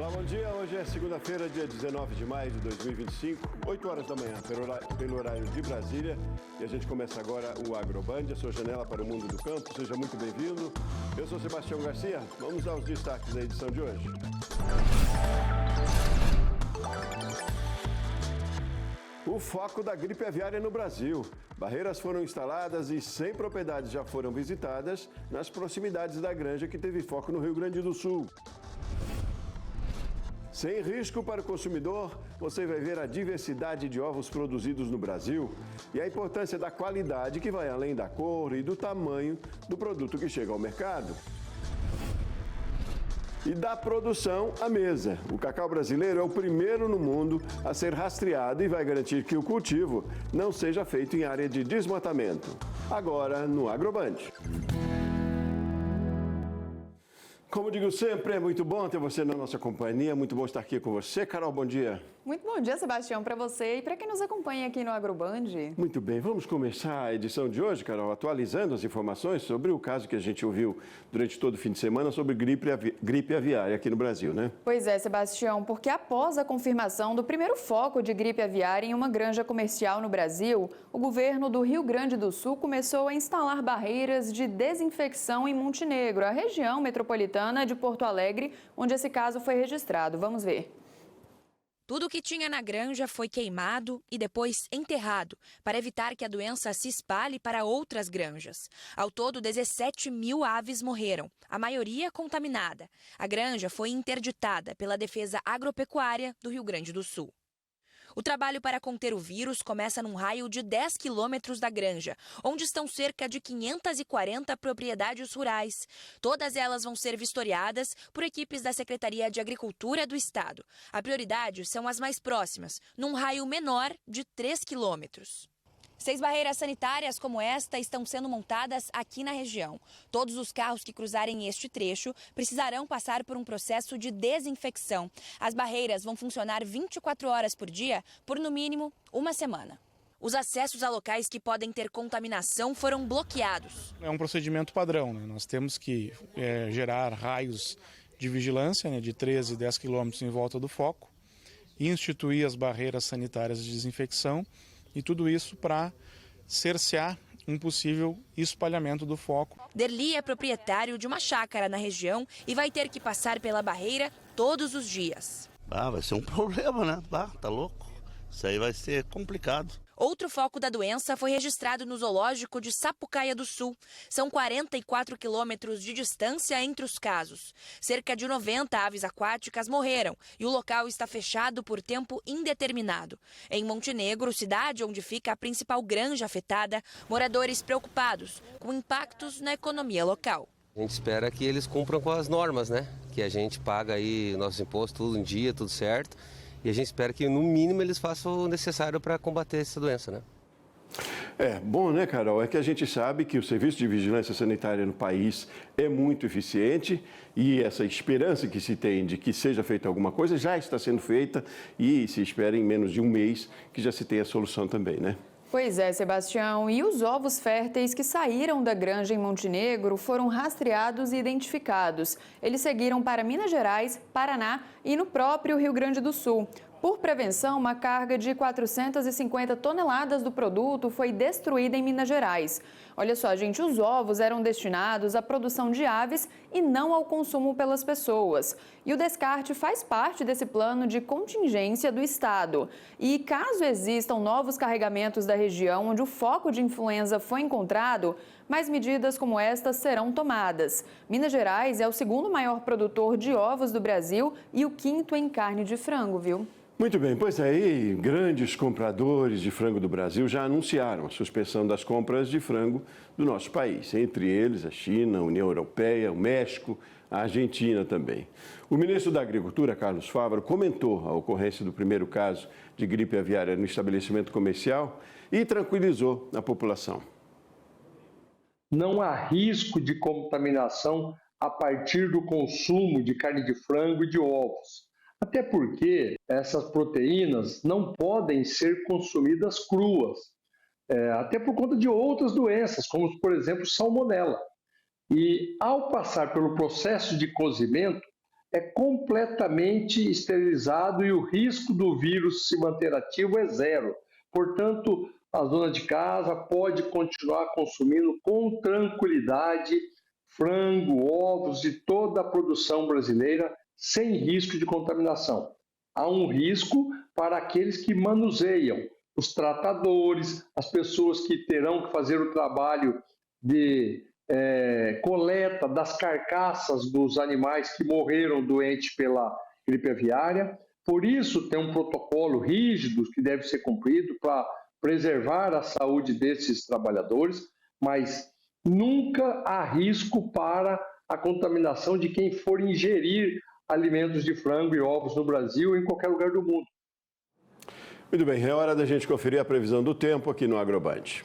Olá, bom dia. Hoje é segunda-feira, dia 19 de maio de 2025, 8 horas da manhã, pelo horário de Brasília. E a gente começa agora o Agroband, a sua janela para o mundo do campo. Seja muito bem-vindo. Eu sou Sebastião Garcia. Vamos aos destaques da edição de hoje. O foco da gripe aviária no Brasil. Barreiras foram instaladas e 100 propriedades já foram visitadas nas proximidades da granja que teve foco no Rio Grande do Sul. Sem risco para o consumidor, você vai ver a diversidade de ovos produzidos no Brasil e a importância da qualidade que vai além da cor e do tamanho do produto que chega ao mercado. E da produção à mesa. O cacau brasileiro é o primeiro no mundo a ser rastreado e vai garantir que o cultivo não seja feito em área de desmatamento. Agora no Agroband. Como digo sempre, é muito bom ter você na nossa companhia, muito bom estar aqui com você. Carol, bom dia. Muito bom dia, Sebastião, para você e para quem nos acompanha aqui no Agroband. Muito bem, vamos começar a edição de hoje, Carol, atualizando as informações sobre o caso que a gente ouviu durante todo o fim de semana sobre gripe aviária aqui no Brasil, né? Pois é, Sebastião, porque após a confirmação do primeiro foco de gripe aviária em uma granja comercial no Brasil, o governo do Rio Grande do Sul começou a instalar barreiras de desinfecção em Montenegro, a região metropolitana de Porto Alegre, onde esse caso foi registrado. Vamos ver. Tudo o que tinha na granja foi queimado e depois enterrado, para evitar que a doença se espalhe para outras granjas. Ao todo, 17 mil aves morreram, a maioria contaminada. A granja foi interditada pela Defesa Agropecuária do Rio Grande do Sul. O trabalho para conter o vírus começa num raio de 10 quilômetros da granja, onde estão cerca de 540 propriedades rurais. Todas elas vão ser vistoriadas por equipes da Secretaria de Agricultura do Estado. A prioridade são as mais próximas, num raio menor de 3 quilômetros. 6 barreiras sanitárias como esta estão sendo montadas aqui na região. Todos os carros que cruzarem este trecho precisarão passar por um processo de desinfecção. As barreiras vão funcionar 24 horas por dia por, no mínimo, uma semana. Os acessos a locais que podem ter contaminação foram bloqueados. É um procedimento padrão, né? Nós temos que gerar raios de vigilância, né, de 13 e 10 quilômetros em volta do foco, instituir as barreiras sanitárias de desinfecção, e tudo isso para cercear um possível espalhamento do foco. Derli é proprietário de uma chácara na região e vai ter que passar pela barreira todos os dias. Vai ser um problema, né? Tá louco. Isso aí vai ser complicado. Outro foco da doença foi registrado no zoológico de Sapucaia do Sul. São 44 quilômetros de distância entre os casos. Cerca de 90 aves aquáticas morreram e o local está fechado por tempo indeterminado. Em Montenegro, cidade onde fica a principal granja afetada, moradores preocupados com impactos na economia local. A gente espera que eles cumpram com as normas, né? Que a gente paga aí nosso imposto tudo em dia, tudo certo. E a gente espera que, no mínimo, eles façam o necessário para combater essa doença, né? Bom, né, Carol? É que a gente sabe que o serviço de vigilância sanitária no país é muito eficiente e essa esperança que se tem de que seja feita alguma coisa já está sendo feita e se espera em menos de um mês que já se tenha a solução também, né? Pois é, Sebastião. E os ovos férteis que saíram da granja em Montenegro foram rastreados e identificados. Eles seguiram para Minas Gerais, Paraná e no próprio Rio Grande do Sul. Por prevenção, uma carga de 450 toneladas do produto foi destruída em Minas Gerais. Olha só, gente, os ovos eram destinados à produção de aves e não ao consumo pelas pessoas. E o descarte faz parte desse plano de contingência do Estado. E caso existam novos carregamentos da região onde o foco de influenza foi encontrado, mais medidas como estas serão tomadas. Minas Gerais é o segundo maior produtor de ovos do Brasil e o quinto em carne de frango, viu? Muito bem, pois aí, grandes compradores de frango do Brasil já anunciaram a suspensão das compras de frango do nosso país, entre eles a China, a União Europeia, o México, a Argentina também. O ministro da Agricultura, Carlos Fávaro, comentou a ocorrência do primeiro caso de gripe aviária no estabelecimento comercial e tranquilizou a população. Não há risco de contaminação a partir do consumo de carne de frango e de ovos. Até porque essas proteínas não podem ser consumidas cruas, até por conta de outras doenças, como por exemplo salmonela. E ao passar pelo processo de cozimento, é completamente esterilizado e o risco do vírus se manter ativo é zero. Portanto, a dona de casa pode continuar consumindo com tranquilidade frango, ovos e toda a produção brasileira sem risco de contaminação. Há um risco para aqueles que manuseiam, os tratadores, as pessoas que terão que fazer o trabalho de coleta das carcaças dos animais que morreram doentes pela gripe aviária. Por isso, tem um protocolo rígido que deve ser cumprido para preservar a saúde desses trabalhadores, mas nunca há risco para a contaminação de quem for ingerir alimentos de frango e ovos no Brasil ou em qualquer lugar do mundo. Muito bem, é hora da gente conferir a previsão do tempo aqui no Agroband.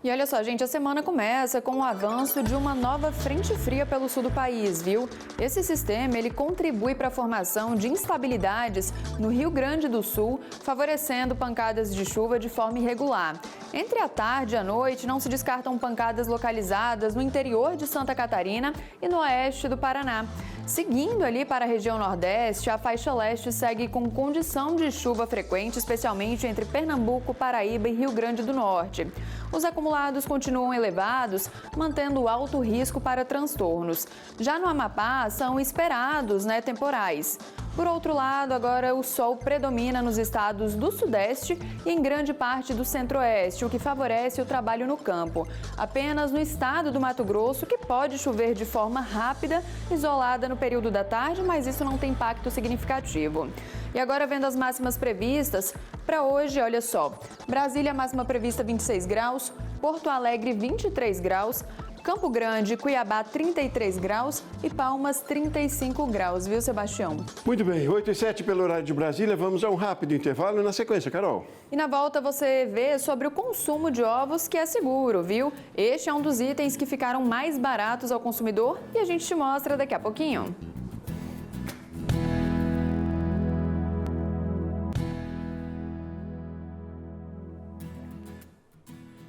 E olha só, gente, a semana começa com o avanço de uma nova frente fria pelo sul do país, viu? Esse sistema, ele contribui para a formação de instabilidades no Rio Grande do Sul, favorecendo pancadas de chuva de forma irregular. Entre a tarde e a noite, não se descartam pancadas localizadas no interior de Santa Catarina e no oeste do Paraná. Seguindo ali para a região nordeste, a faixa leste segue com condição de chuva frequente, especialmente entre Pernambuco, Paraíba e Rio Grande do Norte. Os acumulados continuam elevados, mantendo alto risco para transtornos. Já no Amapá, são esperados, temporais. Por outro lado, agora o sol predomina nos estados do Sudeste e em grande parte do Centro-Oeste, o que favorece o trabalho no campo. Apenas no estado do Mato Grosso que pode chover de forma rápida, isolada no período da tarde, mas isso não tem impacto significativo. E agora vendo as máximas previstas, para hoje, olha só, Brasília máxima prevista 26 graus, Porto Alegre 23 graus, Campo Grande, Cuiabá, 33 graus e Palmas, 35 graus, viu, Sebastião? Muito bem, 8h07 pelo horário de Brasília, vamos a um rápido intervalo na sequência, Carol. E na volta você vê sobre o consumo de ovos, que é seguro, viu? Este é um dos itens que ficaram mais baratos ao consumidor e a gente te mostra daqui a pouquinho.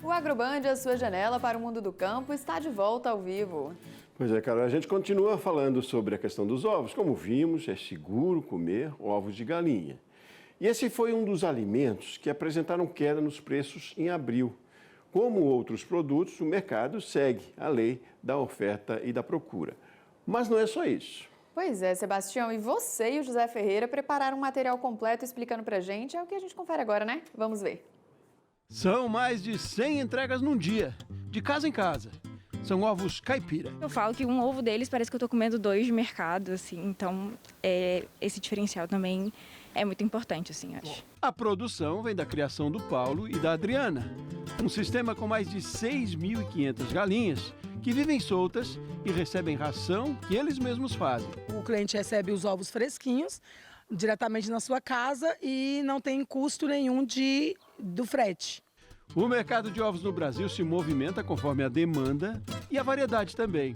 O Agroband, a sua janela para o mundo do campo, está de volta ao vivo. Pois é, Carol, a gente continua falando sobre a questão dos ovos. Como vimos, é seguro comer ovos de galinha. E esse foi um dos alimentos que apresentaram queda nos preços em abril. Como outros produtos, o mercado segue a lei da oferta e da procura. Mas não é só isso. Pois é, Sebastião, e você e o José Ferreira prepararam um material completo explicando pra gente. É o que a gente confere agora, né? Vamos ver. São mais de 100 entregas num dia, de casa em casa. São ovos caipira. Eu falo que um ovo deles parece que eu tô comendo 2 de mercado, assim. Então, esse diferencial também é muito importante, assim, acho. A produção vem da criação do Paulo e da Adriana. Um sistema com mais de 6.500 galinhas que vivem soltas e recebem ração que eles mesmos fazem. O cliente recebe os ovos fresquinhos diretamente na sua casa e não tem custo nenhum do frete. O mercado de ovos no Brasil se movimenta conforme a demanda e a variedade também.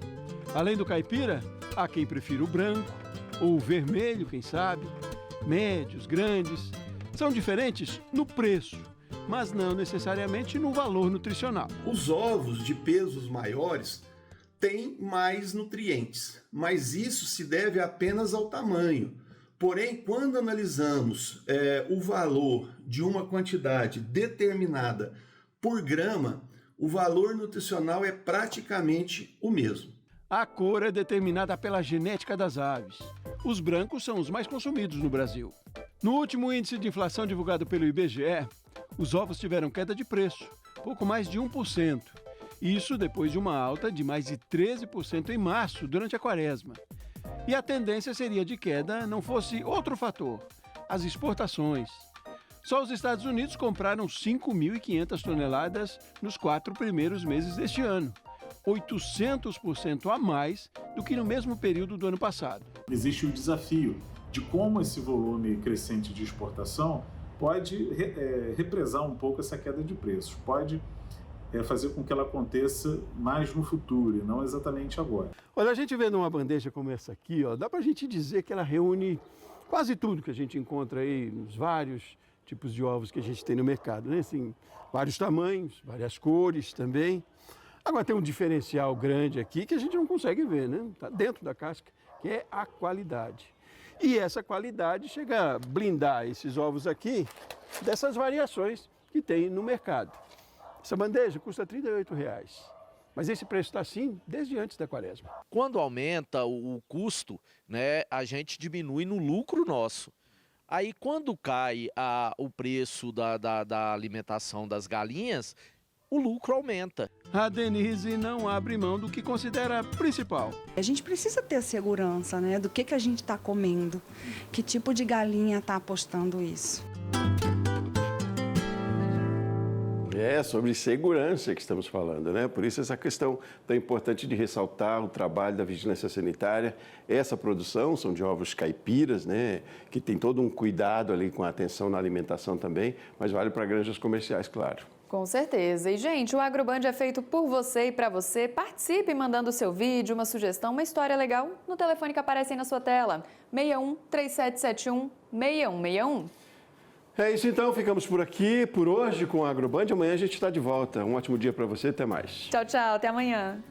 Além do caipira, há quem prefira o branco ou o vermelho, quem sabe. Médios, grandes. São diferentes no preço, mas não necessariamente no valor nutricional. Os ovos de pesos maiores têm mais nutrientes, mas isso se deve apenas ao tamanho. Porém, quando analisamos o valor de uma quantidade determinada por grama, o valor nutricional é praticamente o mesmo. A cor é determinada pela genética das aves. Os brancos são os mais consumidos no Brasil. No último índice de inflação divulgado pelo IBGE, os ovos tiveram queda de preço, pouco mais de 1%. Isso depois de uma alta de mais de 13% em março, durante a quaresma. E a tendência seria de queda não fosse outro fator, as exportações. Só os Estados Unidos compraram 5.500 toneladas nos 4 primeiros meses deste ano, 800% a mais do que no mesmo período do ano passado. Existe o desafio de como esse volume crescente de exportação pode represar um pouco essa queda de preços, pode fazer com que ela aconteça mais no futuro e não exatamente agora. Olha, a gente vendo uma bandeja como essa aqui, dá pra gente dizer que ela reúne quase tudo que a gente encontra aí nos vários tipos de ovos que a gente tem no mercado, né? Assim, vários tamanhos, várias cores também. Agora tem um diferencial grande aqui que a gente não consegue ver, né? Está dentro da casca, que é a qualidade. E essa qualidade chega a blindar esses ovos aqui dessas variações que tem no mercado. Essa bandeja custa R$ 38,00. Mas esse preço está assim desde antes da quaresma. Quando aumenta o custo, né, a gente diminui no lucro nosso. Aí quando cai o preço da alimentação das galinhas, o lucro aumenta. A Denise não abre mão do que considera principal. A gente precisa ter segurança, né, do que a gente está comendo, que tipo de galinha está apostando isso. É sobre segurança que estamos falando, né? Por isso essa questão tão importante de ressaltar o trabalho da vigilância sanitária. Essa produção são de ovos caipiras, né? Que tem todo um cuidado ali com a atenção na alimentação também, mas vale para granjas comerciais, claro. Com certeza. E, gente, o AgroBand é feito por você e para você. Participe mandando o seu vídeo, uma sugestão, uma história legal no telefone que aparece aí na sua tela. 61 3771 6161. É isso então, ficamos por aqui, por hoje com o AgroBand. Amanhã a gente está de volta. Um ótimo dia para você, até mais. Tchau, tchau, até amanhã.